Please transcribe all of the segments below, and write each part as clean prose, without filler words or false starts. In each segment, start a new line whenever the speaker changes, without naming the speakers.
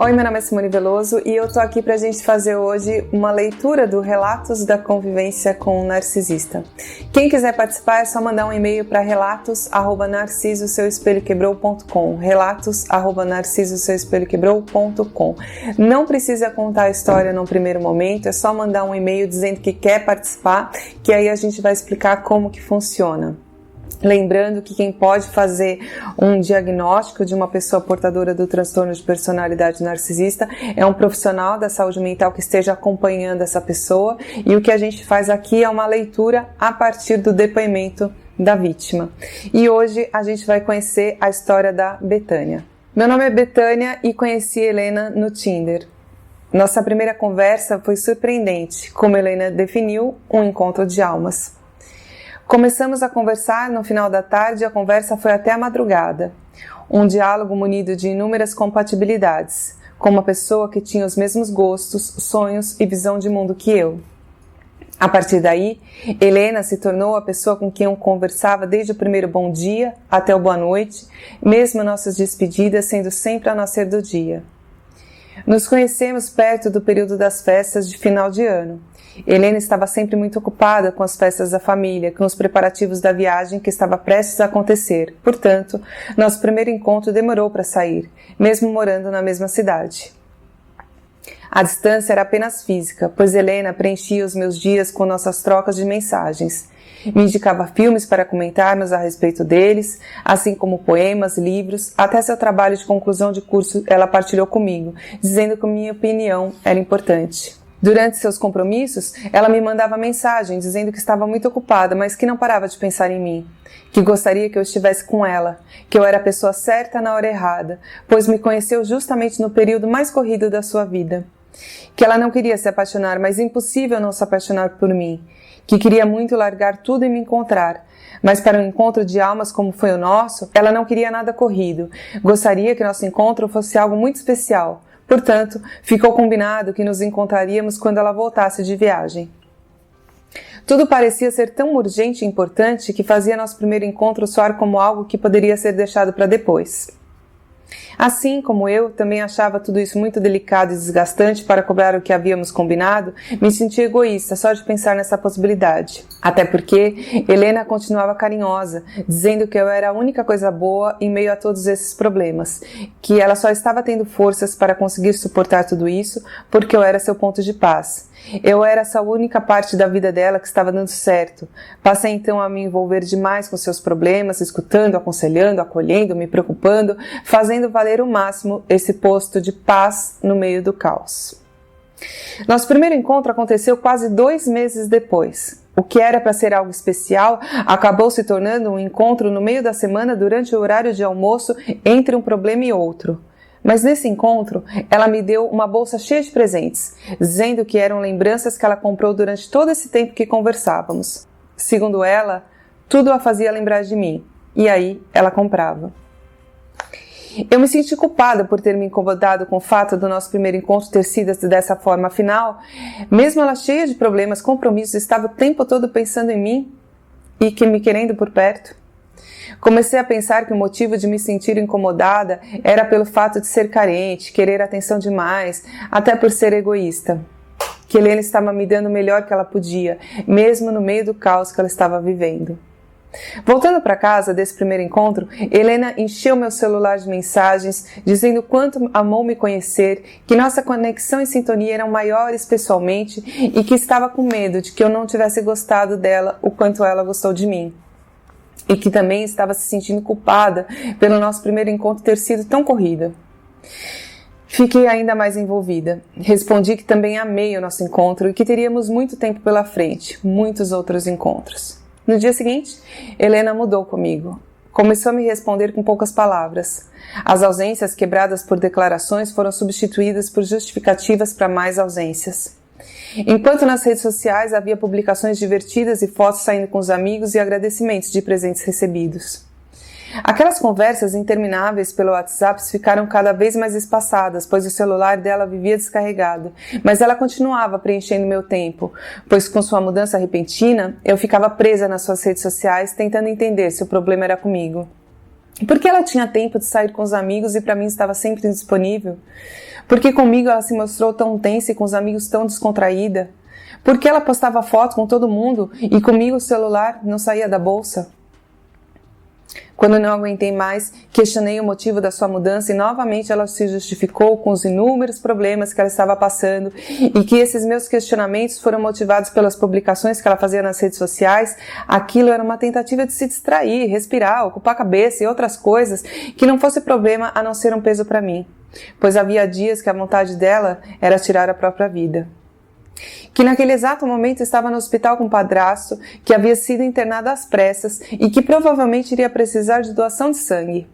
Oi, meu nome é Simone Veloso e eu tô aqui pra gente fazer hoje uma leitura do Relatos da Convivência com um Narcisista. Quem quiser participar é só mandar um e-mail para relatos@narcisoseuespelhoquebrou.com relatos@narcisoseuespelhoquebrou.com. Não precisa contar a história num primeiro momento, é só mandar um e-mail dizendo que quer participar, que aí a gente vai explicar como que funciona. Lembrando que quem pode fazer um diagnóstico de uma pessoa portadora do transtorno de personalidade narcisista é um profissional da saúde mental que esteja acompanhando essa pessoa, e o que a gente faz aqui é uma leitura a partir do depoimento da vítima. E hoje a gente vai conhecer a história da Betânia. Meu nome é Betânia e conheci Helena no Tinder. Nossa primeira conversa foi surpreendente, como Helena definiu, um encontro de almas. Começamos a conversar no final da tarde e a conversa foi até a madrugada. Um diálogo munido de inúmeras compatibilidades, com uma pessoa que tinha os mesmos gostos, sonhos e visão de mundo que eu. A partir daí, Helena se tornou a pessoa com quem eu conversava desde o primeiro bom dia até o boa noite, mesmo nossas despedidas sendo sempre ao nascer do dia. Nos conhecemos perto do período das festas de final de ano. Helena estava sempre muito ocupada com as festas da família, com os preparativos da viagem que estava prestes a acontecer. Portanto, nosso primeiro encontro demorou para sair, mesmo morando na mesma cidade. A distância era apenas física, pois Helena preenchia os meus dias com nossas trocas de mensagens. Me indicava filmes para comentarmos a respeito deles, assim como poemas, livros, até seu trabalho de conclusão de curso ela partilhou comigo, dizendo que minha opinião era importante. Durante seus compromissos, ela me mandava mensagem dizendo que estava muito ocupada, mas que não parava de pensar em mim, que gostaria que eu estivesse com ela, que eu era a pessoa certa na hora errada, pois me conheceu justamente no período mais corrido da sua vida, que ela não queria se apaixonar, mas impossível não se apaixonar por mim, que queria muito largar tudo e me encontrar, mas para um encontro de almas como foi o nosso, ela não queria nada corrido, gostaria que nosso encontro fosse algo muito especial. Portanto, ficou combinado que nos encontraríamos quando ela voltasse de viagem. Tudo parecia ser tão urgente e importante que fazia nosso primeiro encontro soar como algo que poderia ser deixado para depois. Assim como eu também achava tudo isso muito delicado e desgastante para cobrar o que havíamos combinado, me sentia egoísta só de pensar nessa possibilidade. Até porque Helena continuava carinhosa, dizendo que eu era a única coisa boa em meio a todos esses problemas, que ela só estava tendo forças para conseguir suportar tudo isso porque eu era seu ponto de paz. Eu era essa única parte da vida dela que estava dando certo. Passei então a me envolver demais com seus problemas, escutando, aconselhando, acolhendo, me preocupando, fazendo valer o máximo esse posto de paz no meio do caos. Nosso primeiro encontro aconteceu quase 2 meses depois. O que era para ser algo especial acabou se tornando um encontro no meio da semana durante o horário de almoço entre um problema e outro. Mas nesse encontro, ela me deu uma bolsa cheia de presentes, dizendo que eram lembranças que ela comprou durante todo esse tempo que conversávamos. Segundo ela, tudo a fazia lembrar de mim, e aí ela comprava. Eu me senti culpada por ter me incomodado com o fato do nosso primeiro encontro ter sido dessa forma, afinal, mesmo ela cheia de problemas, compromissos, estava o tempo todo pensando em mim e que me querendo por perto. Comecei a pensar que o motivo de me sentir incomodada era pelo fato de ser carente, querer atenção demais, até por ser egoísta. Que Helena estava me dando o melhor que ela podia, mesmo no meio do caos que ela estava vivendo. Voltando para casa desse primeiro encontro, Helena encheu meu celular de mensagens, dizendo quanto amou me conhecer, que nossa conexão e sintonia eram maiores pessoalmente e que estava com medo de que eu não tivesse gostado dela o quanto ela gostou de mim. E que também estava se sentindo culpada pelo nosso primeiro encontro ter sido tão corrido. Fiquei ainda mais envolvida. Respondi que também amei o nosso encontro e que teríamos muito tempo pela frente, muitos outros encontros. No dia seguinte, Helena mudou comigo. Começou a me responder com poucas palavras. As ausências quebradas por declarações foram substituídas por justificativas para mais ausências. Enquanto nas redes sociais havia publicações divertidas e fotos saindo com os amigos e agradecimentos de presentes recebidos. Aquelas conversas intermináveis pelo WhatsApp ficaram cada vez mais espaçadas, pois o celular dela vivia descarregado, mas ela continuava preenchendo meu tempo, pois com sua mudança repentina, eu ficava presa nas suas redes sociais tentando entender se o problema era comigo. Por que ela tinha tempo de sair com os amigos e para mim estava sempre disponível? Por que comigo ela se mostrou tão tensa e com os amigos tão descontraída? Por que ela postava foto com todo mundo e comigo o celular não saía da bolsa? Quando não aguentei mais, questionei o motivo da sua mudança e novamente ela se justificou com os inúmeros problemas que ela estava passando e que esses meus questionamentos foram motivados pelas publicações que ela fazia nas redes sociais. Aquilo era uma tentativa de se distrair, respirar, ocupar a cabeça e outras coisas que não fosse problema a não ser um peso para mim, pois havia dias que a vontade dela era tirar a própria vida. Que naquele exato momento estava no hospital com um padrasto que havia sido internado às pressas e que provavelmente iria precisar de doação de sangue.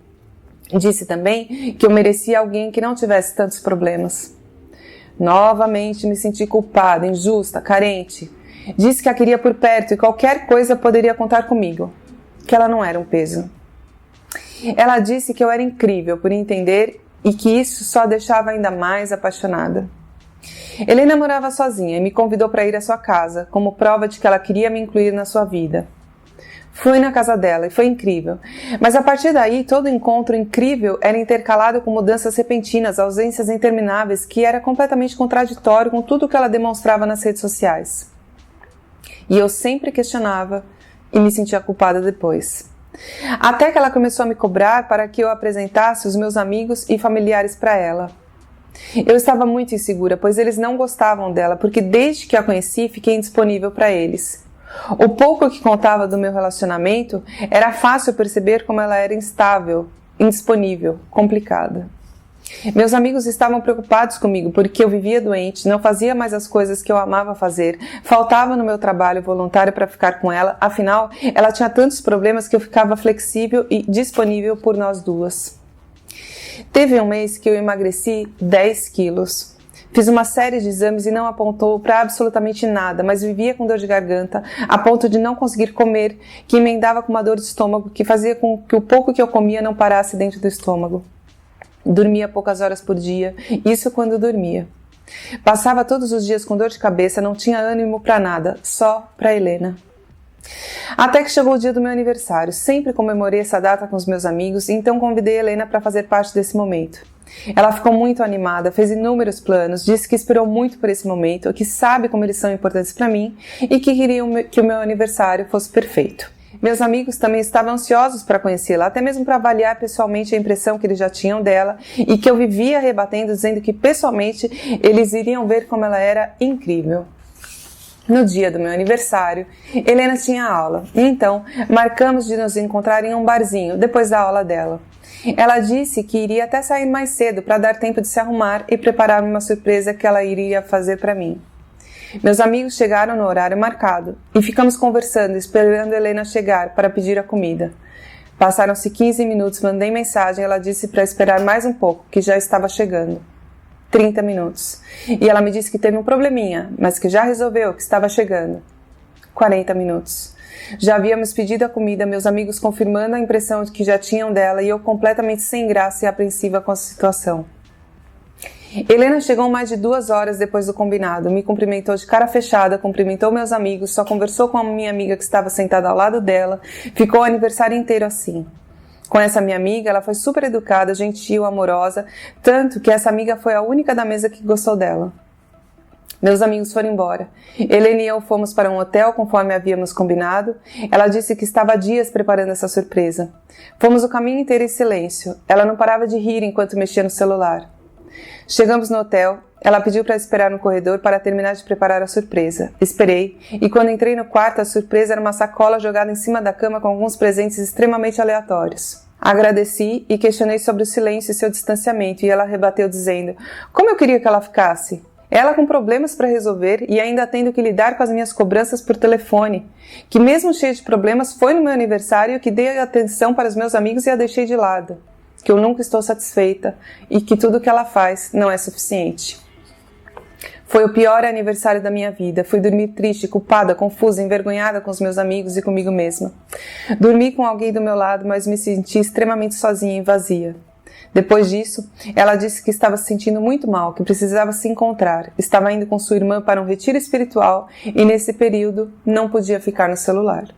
Disse também que eu merecia alguém que não tivesse tantos problemas. Novamente me senti culpada, injusta, carente. Disse que a queria por perto e qualquer coisa poderia contar comigo, que ela não era um peso. Ela disse que eu era incrível por entender e que isso só a deixava ainda mais apaixonada. Helena morava sozinha e me convidou para ir à sua casa, como prova de que ela queria me incluir na sua vida. Fui na casa dela e foi incrível, mas a partir daí todo encontro incrível era intercalado com mudanças repentinas, ausências intermináveis, que era completamente contraditório com tudo que ela demonstrava nas redes sociais. E eu sempre questionava e me sentia culpada depois. Até que ela começou a me cobrar para que eu apresentasse os meus amigos e familiares para ela. Eu estava muito insegura, pois eles não gostavam dela, porque desde que a conheci, fiquei indisponível para eles. O pouco que contava do meu relacionamento, era fácil perceber como ela era instável, indisponível, complicada. Meus amigos estavam preocupados comigo, porque eu vivia doente, não fazia mais as coisas que eu amava fazer, faltava no meu trabalho voluntário para ficar com ela, afinal, ela tinha tantos problemas que eu ficava flexível e disponível por nós duas. Teve um mês que eu emagreci 10 quilos. Fiz uma série de exames e não apontou para absolutamente nada, mas vivia com dor de garganta, a ponto de não conseguir comer, que emendava com uma dor de estômago, que fazia com que o pouco que eu comia não parasse dentro do estômago. Dormia poucas horas por dia, isso quando dormia. Passava todos os dias com dor de cabeça, não tinha ânimo para nada, só para Helena. Até que chegou o dia do meu aniversário. Sempre comemorei essa data com os meus amigos, então convidei a Helena para fazer parte desse momento. Ela ficou muito animada, fez inúmeros planos, disse que esperou muito por esse momento, que sabe como eles são importantes para mim e que queriam que o meu aniversário fosse perfeito. Meus amigos também estavam ansiosos para conhecê-la, até mesmo para avaliar pessoalmente a impressão que eles já tinham dela e que eu vivia rebatendo, dizendo que pessoalmente eles iriam ver como ela era incrível. No dia do meu aniversário, Helena tinha aula, e então marcamos de nos encontrar em um barzinho, depois da aula dela. Ela disse que iria até sair mais cedo para dar tempo de se arrumar e preparar uma surpresa que ela iria fazer para mim. Meus amigos chegaram no horário marcado e ficamos conversando, esperando Helena chegar para pedir a comida. Passaram-se 15 minutos, mandei mensagem, ela disse para esperar mais um pouco, que já estava chegando. 30 minutos. E ela me disse que teve um probleminha, mas que já resolveu, que estava chegando. 40 minutos. Já havíamos pedido a comida, meus amigos confirmando a impressão que já tinham dela e eu completamente sem graça e apreensiva com a situação. Helena chegou mais de 2 horas depois do combinado, me cumprimentou de cara fechada, cumprimentou meus amigos, só conversou com a minha amiga que estava sentada ao lado dela, ficou o aniversário inteiro assim. Com essa minha amiga, ela foi super educada, gentil, amorosa, tanto que essa amiga foi a única da mesa que gostou dela. Meus amigos foram embora. Helena e eu fomos para um hotel conforme havíamos combinado. Ela disse que estava há dias preparando essa surpresa. Fomos o caminho inteiro em silêncio. Ela não parava de rir enquanto mexia no celular. Chegamos no hotel. Ela pediu para esperar no corredor para terminar de preparar a surpresa. Esperei, e quando entrei no quarto, a surpresa era uma sacola jogada em cima da cama com alguns presentes extremamente aleatórios. Agradeci e questionei sobre o silêncio e seu distanciamento, e ela rebateu dizendo: como eu queria que ela ficasse? Ela com problemas para resolver e ainda tendo que lidar com as minhas cobranças por telefone, que mesmo cheia de problemas foi no meu aniversário que dei atenção para os meus amigos e a deixei de lado, que eu nunca estou satisfeita e que tudo que ela faz não é suficiente. Foi o pior aniversário da minha vida. Fui dormir triste, culpada, confusa, envergonhada com os meus amigos e comigo mesma. Dormi com alguém do meu lado, mas me senti extremamente sozinha e vazia. Depois disso, ela disse que estava se sentindo muito mal, que precisava se encontrar. Estava indo com sua irmã para um retiro espiritual e nesse período não podia ficar no celular.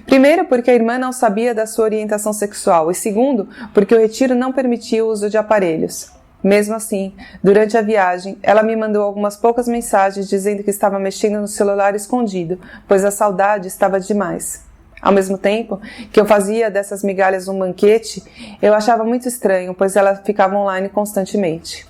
Primeiro, porque a irmã não sabia da sua orientação sexual, e segundo, porque o retiro não permitia o uso de aparelhos. Mesmo assim, durante a viagem, ela me mandou algumas poucas mensagens dizendo que estava mexendo no celular escondido, pois a saudade estava demais. Ao mesmo tempo que eu fazia dessas migalhas um banquete, eu achava muito estranho, pois ela ficava online constantemente.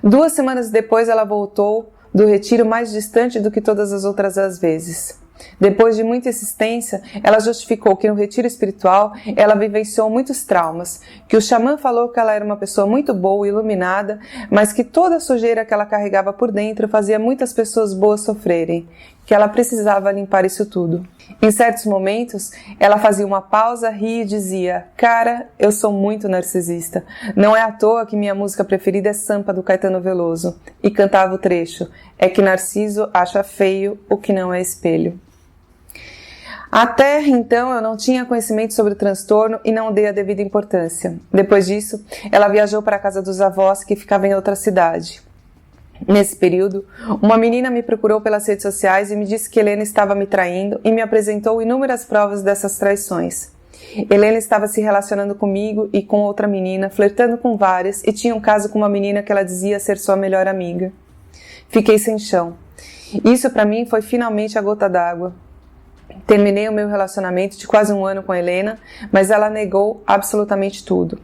2 semanas depois, ela voltou do retiro mais distante do que todas as outras vezes. Depois de muita insistência, ela justificou que no retiro espiritual ela vivenciou muitos traumas, que o xamã falou que ela era uma pessoa muito boa e iluminada, mas que toda a sujeira que ela carregava por dentro fazia muitas pessoas boas sofrerem, que ela precisava limpar isso tudo. Em certos momentos, ela fazia uma pausa, ria e dizia: "Cara, eu sou muito narcisista. Não é à toa que minha música preferida é Sampa, do Caetano Veloso." E cantava o trecho: "É que Narciso acha feio o que não é espelho." Até então eu não tinha conhecimento sobre o transtorno e não dei a devida importância. Depois disso, ela viajou para a casa dos avós, que ficava em outra cidade. Nesse período, uma menina me procurou pelas redes sociais e me disse que Helena estava me traindo e me apresentou inúmeras provas dessas traições. Helena estava se relacionando comigo e com outra menina, flertando com várias, e tinha um caso com uma menina que ela dizia ser sua melhor amiga. Fiquei sem chão. Isso para mim foi finalmente a gota d'água. Terminei o meu relacionamento de quase 1 ano com Helena, mas ela negou absolutamente tudo.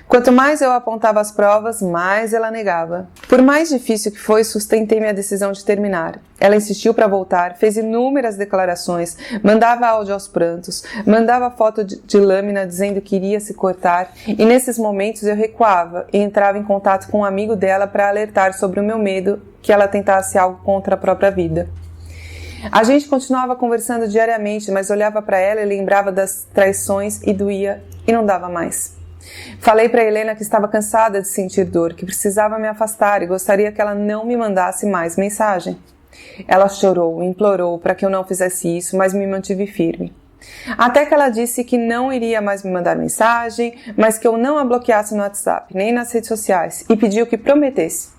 Quanto mais eu apontava as provas, mais ela negava. Por mais difícil que foi, sustentei minha decisão de terminar. Ela insistiu para voltar, fez inúmeras declarações, mandava áudio aos prantos, mandava foto de lâmina dizendo que iria se cortar, e nesses momentos eu recuava e entrava em contato com um amigo dela para alertar sobre o meu medo que ela tentasse algo contra a própria vida. A gente continuava conversando diariamente, mas olhava para ela e lembrava das traições e doía e não dava mais. Falei para Helena que estava cansada de sentir dor, que precisava me afastar e gostaria que ela não me mandasse mais mensagem. Ela chorou, implorou para que eu não fizesse isso, mas me mantive firme. Até que ela disse que não iria mais me mandar mensagem, mas que eu não a bloqueasse no WhatsApp, nem nas redes sociais, e pediu que prometesse.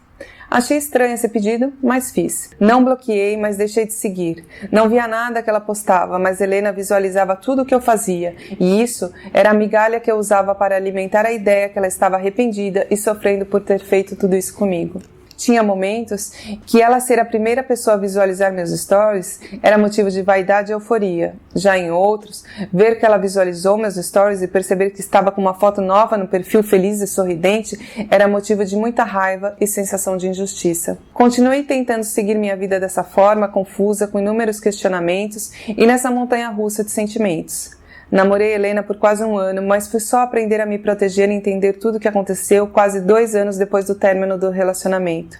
Achei estranho esse pedido, mas fiz. Não bloqueei, mas deixei de seguir. Não via nada que ela postava, mas Helena visualizava tudo o que eu fazia, e isso era a migalha que eu usava para alimentar a ideia que ela estava arrependida e sofrendo por ter feito tudo isso comigo. Tinha momentos que ela ser a primeira pessoa a visualizar meus stories era motivo de vaidade e euforia. Já em outros, ver que ela visualizou meus stories e perceber que estava com uma foto nova no perfil feliz e sorridente era motivo de muita raiva e sensação de injustiça. Continuei tentando seguir minha vida dessa forma, confusa, com inúmeros questionamentos e nessa montanha-russa de sentimentos. Namorei Helena por quase 1 ano, mas fui só aprender a me proteger e entender tudo o que aconteceu quase 2 anos depois do término do relacionamento.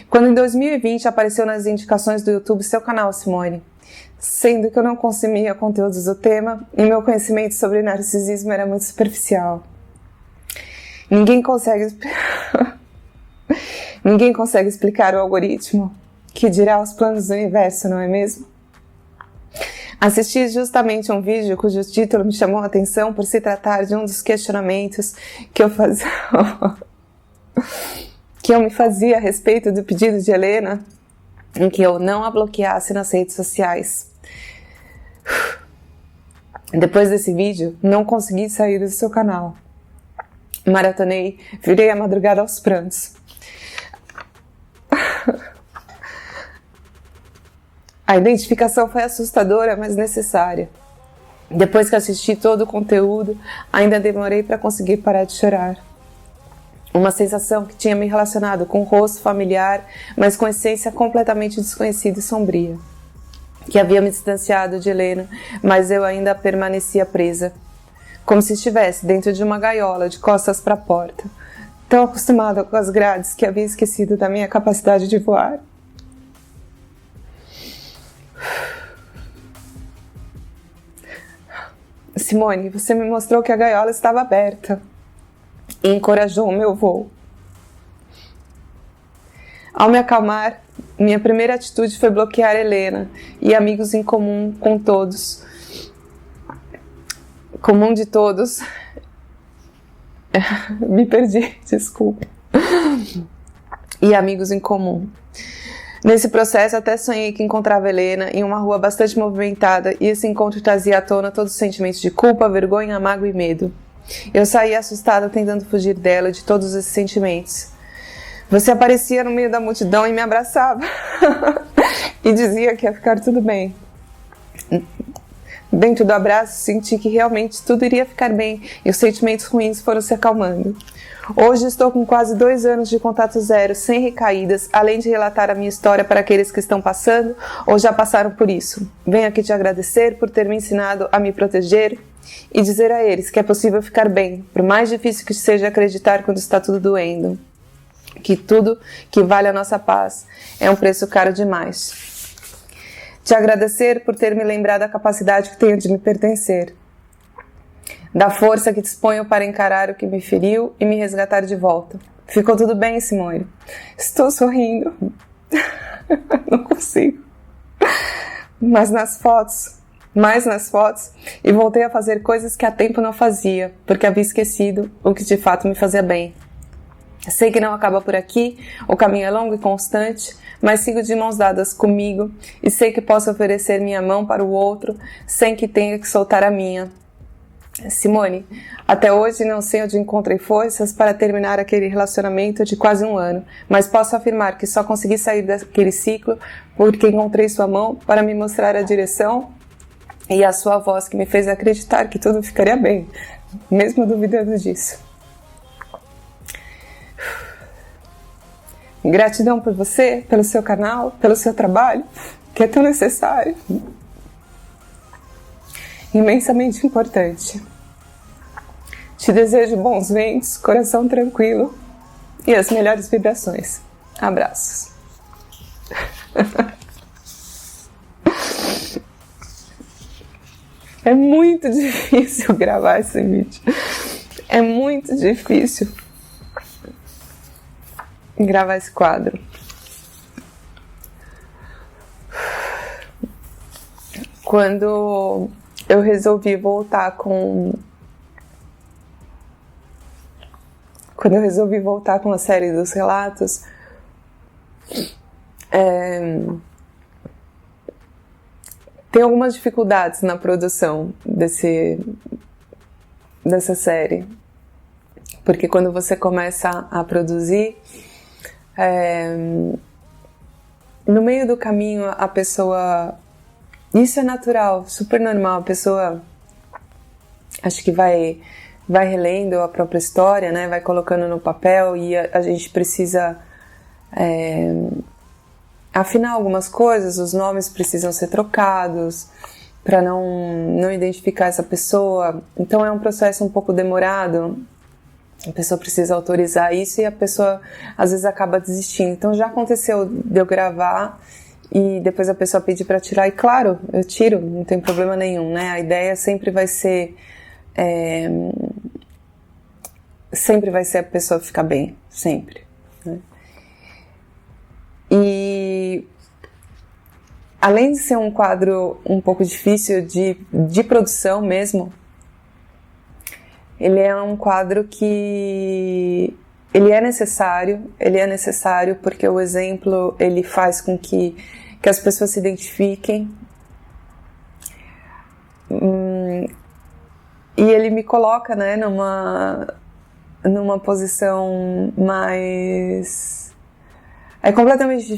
Quando em 2020 apareceu nas indicações do YouTube seu canal, Simone, sendo que eu não consumia conteúdos do tema e meu conhecimento sobre narcisismo era muito superficial. Ninguém consegue explicar o algoritmo, que dirá os planos do universo, não é mesmo? Assisti justamente um vídeo cujo título me chamou a atenção por se tratar de um dos questionamentos que eu me fazia a respeito do pedido de Helena em que eu não a bloqueasse nas redes sociais. Depois desse vídeo, não consegui sair do seu canal. Maratonei, virei a madrugada aos prantos. A identificação foi assustadora, mas necessária. Depois que assisti todo o conteúdo, ainda demorei para conseguir parar de chorar. Uma sensação que tinha me relacionado com um rosto familiar, mas com essência completamente desconhecida e sombria. Que havia me distanciado de Helena, mas eu ainda permanecia presa. Como se estivesse dentro de uma gaiola, de costas para a porta. Tão acostumada com as grades que havia esquecido da minha capacidade de voar. Simone, você me mostrou que a gaiola estava aberta e encorajou o meu voo. Ao me acalmar, minha primeira atitude foi bloquear Helena e amigos em comum com todos. Comum de todos. Me perdi, desculpa. E amigos em comum. Nesse processo, até sonhei que encontrava Helena em uma rua bastante movimentada e esse encontro trazia à tona todos os sentimentos de culpa, vergonha, mágoa e medo. Eu saí assustada tentando fugir dela, de todos esses sentimentos. Você aparecia no meio da multidão e me abraçava e dizia que ia ficar tudo bem. Dentro do abraço, senti que realmente tudo iria ficar bem e os sentimentos ruins foram se acalmando. Hoje estou com quase 2 anos de contato zero, sem recaídas, além de relatar a minha história para aqueles que estão passando ou já passaram por isso. Venho aqui te agradecer por ter me ensinado a me proteger e dizer a eles que é possível ficar bem, por mais difícil que seja acreditar quando está tudo doendo. Que tudo que vale a nossa paz é um preço caro demais. Te agradecer por ter me lembrado da capacidade que tenho de me pertencer. Da força que disponho para encarar o que me feriu e me resgatar de volta. Ficou tudo bem, Simone? Estou sorrindo. Não consigo. Mais nas fotos, e voltei a fazer coisas que há tempo não fazia, porque havia esquecido o que de fato me fazia bem. Sei que não acaba por aqui, o caminho é longo e constante, mas sigo de mãos dadas comigo e sei que posso oferecer minha mão para o outro sem que tenha que soltar a minha. Simone, até hoje não sei onde encontrei forças para terminar aquele relacionamento de quase 1 ano, mas posso afirmar que só consegui sair daquele ciclo porque encontrei sua mão para me mostrar a direção e a sua voz que me fez acreditar que tudo ficaria bem, mesmo duvidando disso. Gratidão por você, pelo seu canal, pelo seu trabalho, que é tão necessário. Imensamente importante. Te desejo bons ventos, coração tranquilo e as melhores vibrações. Abraços. É muito difícil gravar esse vídeo. É muito difícil gravar esse quadro. Quando eu resolvi voltar com a série dos relatos, tem algumas dificuldades na produção dessa série, porque quando você começa a produzir, no meio do caminho a pessoa, isso é natural, super normal, a pessoa acho que vai relendo a própria história, né? Vai colocando no papel e a gente precisa afinar algumas coisas, os nomes precisam ser trocados para não identificar essa pessoa, então é um processo um pouco demorado, a pessoa precisa autorizar isso e a pessoa às vezes acaba desistindo. Então já aconteceu de eu gravar e depois a pessoa pedir para tirar, e claro, eu tiro, não tem problema nenhum, né? A ideia sempre vai ser a pessoa ficar bem, sempre, né? E além de ser um quadro um pouco difícil de produção mesmo, ele é um quadro que ele é necessário porque o exemplo ele faz com que as pessoas se identifiquem, e ele me coloca, né, numa posição mais... É completamente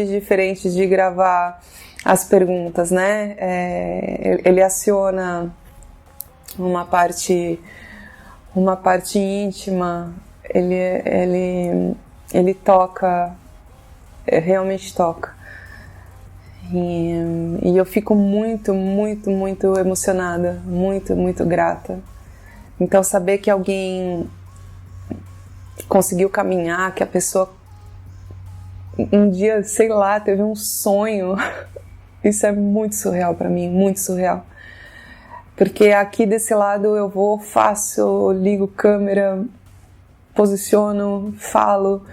diferente de gravar as perguntas, né? Ele aciona uma parte íntima, ele toca, realmente toca. E eu fico muito, muito, muito emocionada, muito, muito grata. Então saber que alguém conseguiu caminhar, que a pessoa um dia, sei lá, teve um sonho, isso é muito surreal pra mim, muito surreal. Porque aqui desse lado eu vou, faço, ligo câmera, posiciono, falo,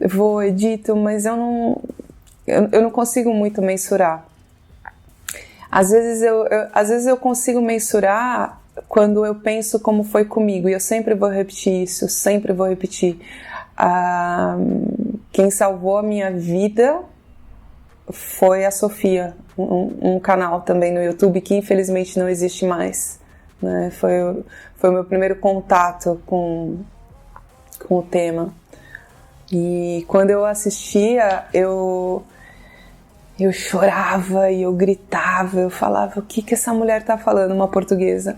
vou, edito, mas eu não consigo muito mensurar. Às vezes eu consigo mensurar quando eu penso como foi comigo, e eu sempre vou repetir isso, sempre vou repetir. Quem salvou a minha vida foi a Sofia, um canal também no YouTube que infelizmente não existe mais, né? Foi o meu primeiro contato com o tema. E quando eu assistia, eu chorava e eu gritava, eu falava, o que essa mulher tá falando, uma portuguesa?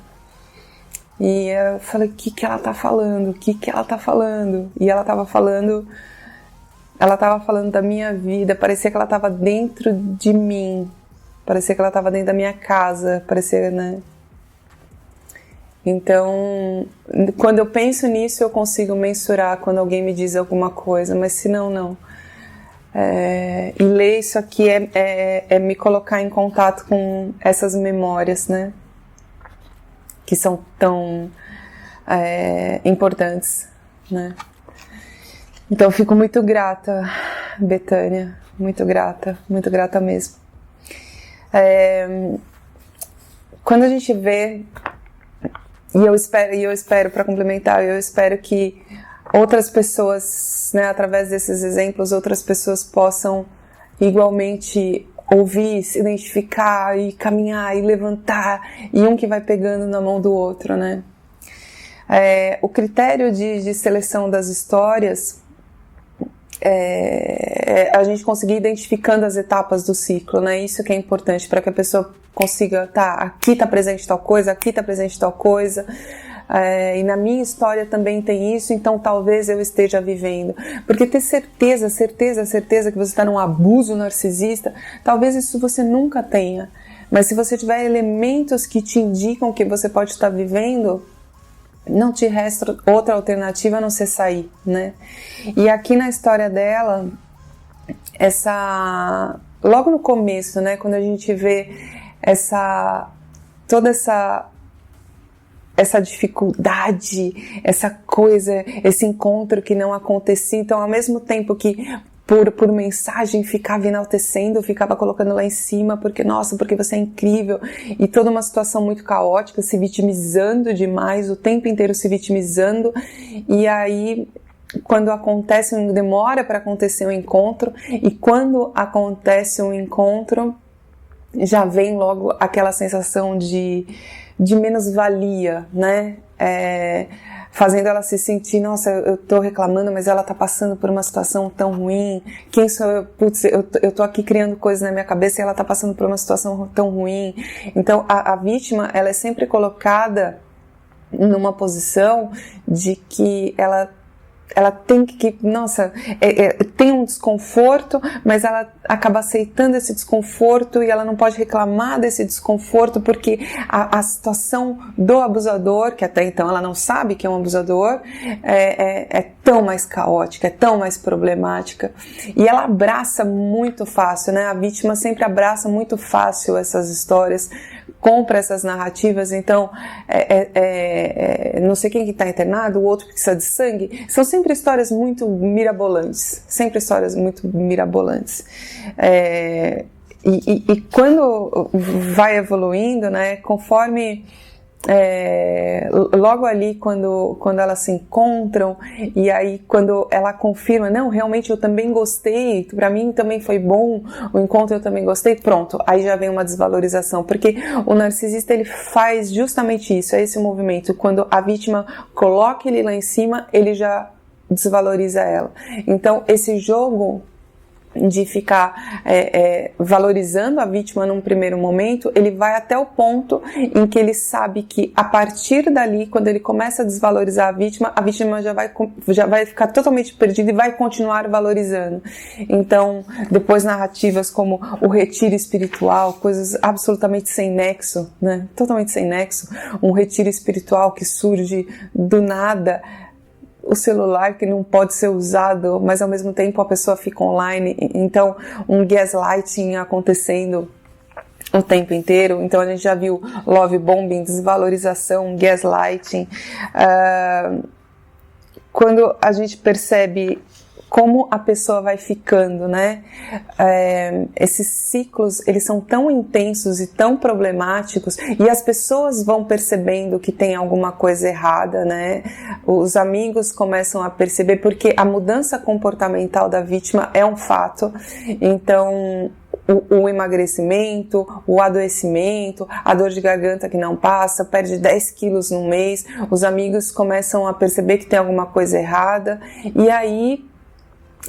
E eu falei, o que ela tá falando? O que ela tá falando? E ela tava falando da minha vida, parecia que ela tava dentro de mim, parecia que ela tava dentro da minha casa, parecia, né? Então, quando eu penso nisso, eu consigo mensurar quando alguém me diz alguma coisa, mas se não, não. E ler isso aqui é me colocar em contato com essas memórias, né? Que são tão importantes, né? Então, eu fico muito grata, Betânia, muito grata mesmo. Quando a gente vê, e eu espero para complementar, eu espero que outras pessoas, né, através desses exemplos, outras pessoas possam igualmente ouvir, se identificar e caminhar e levantar, e um que vai pegando na mão do outro, né? O critério de seleção das histórias a gente conseguir identificando as etapas do ciclo, né? Isso que é importante para que a pessoa consiga, aqui está presente tal coisa, aqui está presente tal coisa, e na minha história também tem isso, então talvez eu esteja vivendo. Porque ter certeza que você está num abuso narcisista, talvez isso você nunca tenha. Mas se você tiver elementos que te indicam que você pode estar vivendo, não te resta outra alternativa a não ser sair, né? E aqui na história dela, logo no começo, né, quando a gente vê toda essa dificuldade, essa coisa, esse encontro que não acontecia, então ao mesmo tempo que por mensagem ficava enaltecendo, ficava colocando lá em cima, porque você é incrível, e toda uma situação muito caótica, se vitimizando demais, o tempo inteiro se vitimizando, e aí quando demora para acontecer um encontro, e quando acontece um encontro, já vem logo aquela sensação de menos-valia, né? Fazendo ela se sentir, nossa, eu tô reclamando, mas ela tá passando por uma situação tão ruim, quem sou eu? Putz, eu tô aqui criando coisas na minha cabeça e ela tá passando por uma situação tão ruim. Então, a vítima, ela é sempre colocada numa posição de que ela tem que tem um desconforto, mas ela acaba aceitando esse desconforto e ela não pode reclamar desse desconforto porque a situação do abusador, que até então ela não sabe que é um abusador, é tão mais caótica, é tão mais problemática, e ela abraça muito fácil, né? A vítima sempre abraça muito fácil essas histórias, compra essas narrativas, então não sei quem que está internado, o outro precisa de sangue, são sempre histórias muito mirabolantes, e quando vai evoluindo, né, conforme logo ali quando elas se encontram, e aí quando ela confirma, não, realmente eu também gostei, pra mim também foi bom o encontro, eu também gostei, pronto, aí já vem uma desvalorização, porque o narcisista, ele faz justamente isso, é esse movimento, quando a vítima coloca ele lá em cima, ele já desvaloriza ela. Então esse jogo de ficar valorizando a vítima num primeiro momento, ele vai até o ponto em que ele sabe que a partir dali, quando ele começa a desvalorizar a vítima já vai ficar totalmente perdida e vai continuar valorizando. Então, depois narrativas como o retiro espiritual, coisas absolutamente sem nexo, né? Totalmente sem nexo, um retiro espiritual que surge do nada, o celular que não pode ser usado, mas ao mesmo tempo a pessoa fica online, então um gaslighting acontecendo o tempo inteiro. Então a gente já viu love bombing, desvalorização, gaslighting. Quando a gente percebe como a pessoa vai ficando, né? Esses ciclos, eles são tão intensos e tão problemáticos, e as pessoas vão percebendo que tem alguma coisa errada, né? Os amigos começam a perceber, porque a mudança comportamental da vítima é um fato. Então, o emagrecimento, o adoecimento, a dor de garganta que não passa, perde 10 quilos no mês, os amigos começam a perceber que tem alguma coisa errada, e aí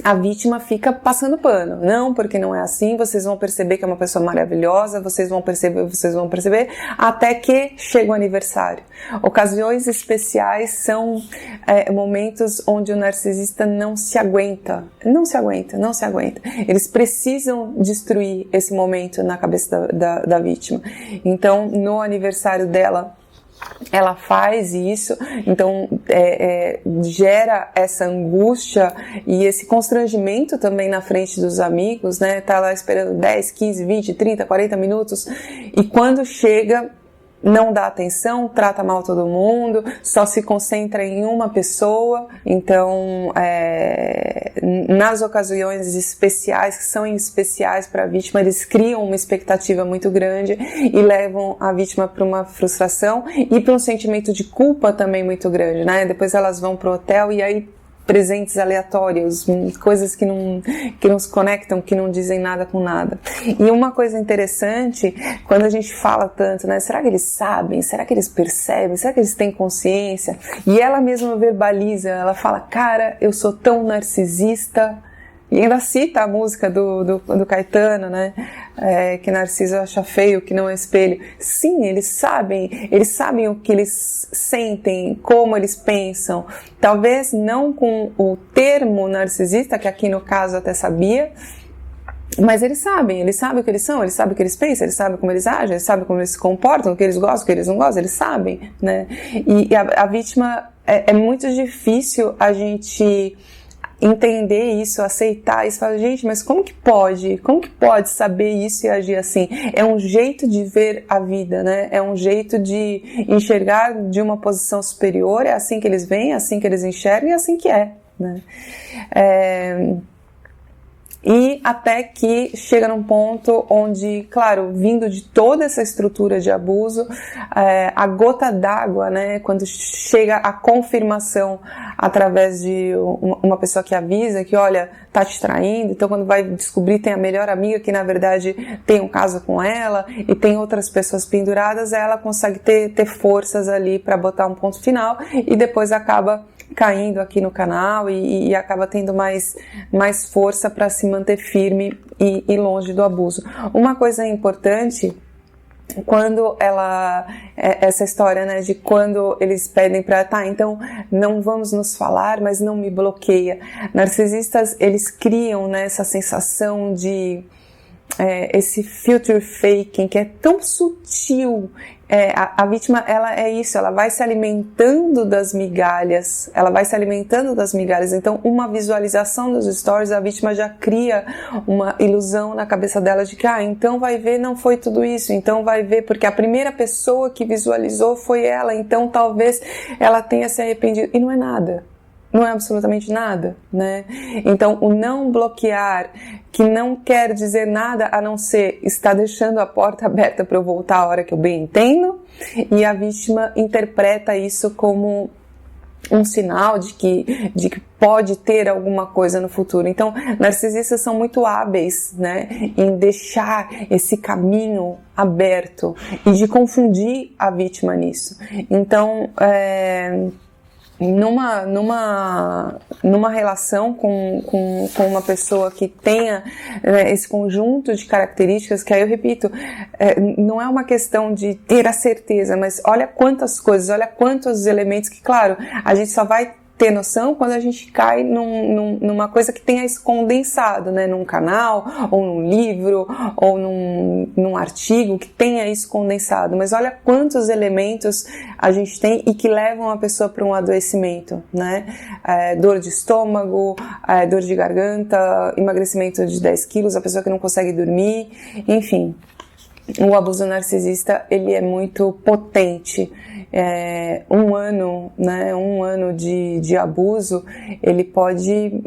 a vítima fica passando pano. Não, porque não é assim, vocês vão perceber que é uma pessoa maravilhosa, vocês vão perceber, até que chega o aniversário. Ocasiões especiais são momentos onde o narcisista não se aguenta. Eles precisam destruir esse momento na cabeça da vítima. Então, no aniversário dela, ela faz isso, então gera essa angústia e esse constrangimento também na frente dos amigos, né? Tá lá esperando 10, 15, 20, 30, 40 minutos e quando chega não dá atenção, trata mal todo mundo, só se concentra em uma pessoa. Então, nas ocasiões especiais, que são especiais para a vítima, eles criam uma expectativa muito grande e levam a vítima para uma frustração e para um sentimento de culpa também muito grande, né? Depois elas vão para o hotel e aí presentes aleatórios, coisas que não se conectam, que não dizem nada com nada. E uma coisa interessante, quando a gente fala tanto, né, será que eles sabem? Será que eles percebem? Será que eles têm consciência? E ela mesma verbaliza, ela fala, cara, eu sou tão narcisista. E ainda cita a música do Caetano, né? Que Narciso acha feio, que não é espelho. Sim, eles sabem o que eles sentem, como eles pensam. Talvez não com o termo narcisista, que aqui no caso até sabia, mas eles sabem o que eles são, eles sabem o que eles pensam, eles sabem como eles agem, eles sabem como eles se comportam, o que eles gostam, o que eles não gostam, eles sabem, né? E a vítima, é muito difícil a gente entender isso, aceitar isso, falar, gente, mas como que pode saber isso e agir assim? É um jeito de ver a vida, né? É um jeito de enxergar de uma posição superior, é assim que eles veem, é assim que eles enxergam e é assim que é, né? E até que chega num ponto onde, claro, vindo de toda essa estrutura de abuso, a gota d'água, né, quando chega a confirmação através de uma pessoa que avisa que, olha, tá te traindo, então quando vai descobrir tem a melhor amiga que na verdade tem um caso com ela e tem outras pessoas penduradas, ela consegue ter forças ali para botar um ponto final e depois acaba caindo aqui no canal e acaba tendo mais força para se manter firme e longe do abuso. Uma coisa importante, quando essa história, né, de quando eles pedem para, então não vamos nos falar, mas não me bloqueia. Narcisistas, eles criam, né, essa sensação de esse filter faking que é tão sutil. A vítima, ela é isso, ela vai se alimentando das migalhas, então uma visualização dos stories, a vítima já cria uma ilusão na cabeça dela de que, então vai ver, não foi tudo isso, então vai ver, porque a primeira pessoa que visualizou foi ela, então talvez ela tenha se arrependido, e não é nada. Não é absolutamente nada, né? Então, o não bloquear, que não quer dizer nada a não ser está deixando a porta aberta para eu voltar a hora que eu bem entendo, e a vítima interpreta isso como um sinal de que pode ter alguma coisa no futuro. Então, narcisistas são muito hábeis, né, em deixar esse caminho aberto e de confundir a vítima nisso. Então, numa relação com uma pessoa que tenha esse conjunto de características, que aí eu repito, não é uma questão de ter a certeza, mas olha quantas coisas, olha quantos elementos que, claro, a gente só vai ter noção quando a gente cai numa coisa que tenha isso condensado, né? Num canal, ou num livro, ou num artigo que tenha isso condensado. Mas olha quantos elementos a gente tem e que levam a pessoa para um adoecimento, né? Dor de estômago, dor de garganta, emagrecimento de 10 quilos, a pessoa que não consegue dormir, enfim. O abuso narcisista, ele é muito potente. Um ano de abuso, ele pode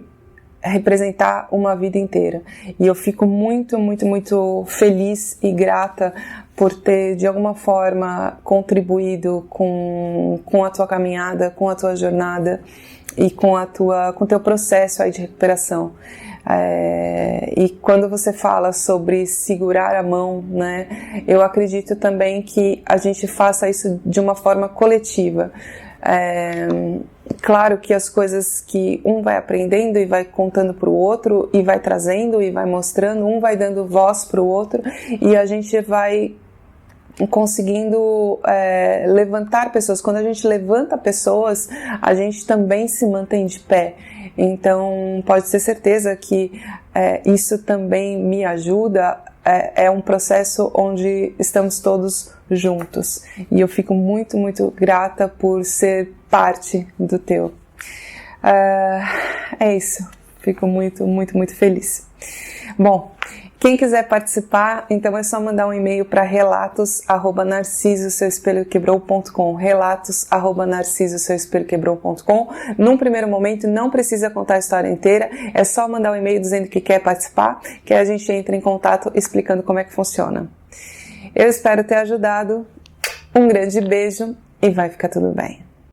representar uma vida inteira. E eu fico muito, muito, muito feliz e grata por ter, de alguma forma, contribuído com a tua caminhada, com a tua jornada. e com o teu processo aí de recuperação. E quando você fala sobre segurar a mão, né, eu acredito também que a gente faça isso de uma forma coletiva. Claro que as coisas que um vai aprendendo e vai contando para o outro, e vai trazendo e vai mostrando, um vai dando voz para o outro, e a gente vai conseguindo levantar pessoas. Quando a gente levanta pessoas, a gente também se mantém de pé. Então pode ter certeza que isso também me ajuda. É um processo onde estamos todos juntos, e eu fico muito, muito grata por ser parte do teu. É isso, fico muito, muito, muito feliz. Bom, quem quiser participar, então é só mandar um e-mail para relatos@narcisoseuespelhoquebrou.com, relatos@narcisoseuespelhoquebrou.com. Num primeiro momento, não precisa contar a história inteira, é só mandar um e-mail dizendo que quer participar, que a gente entra em contato explicando como é que funciona. Eu espero ter ajudado, um grande beijo e vai ficar tudo bem.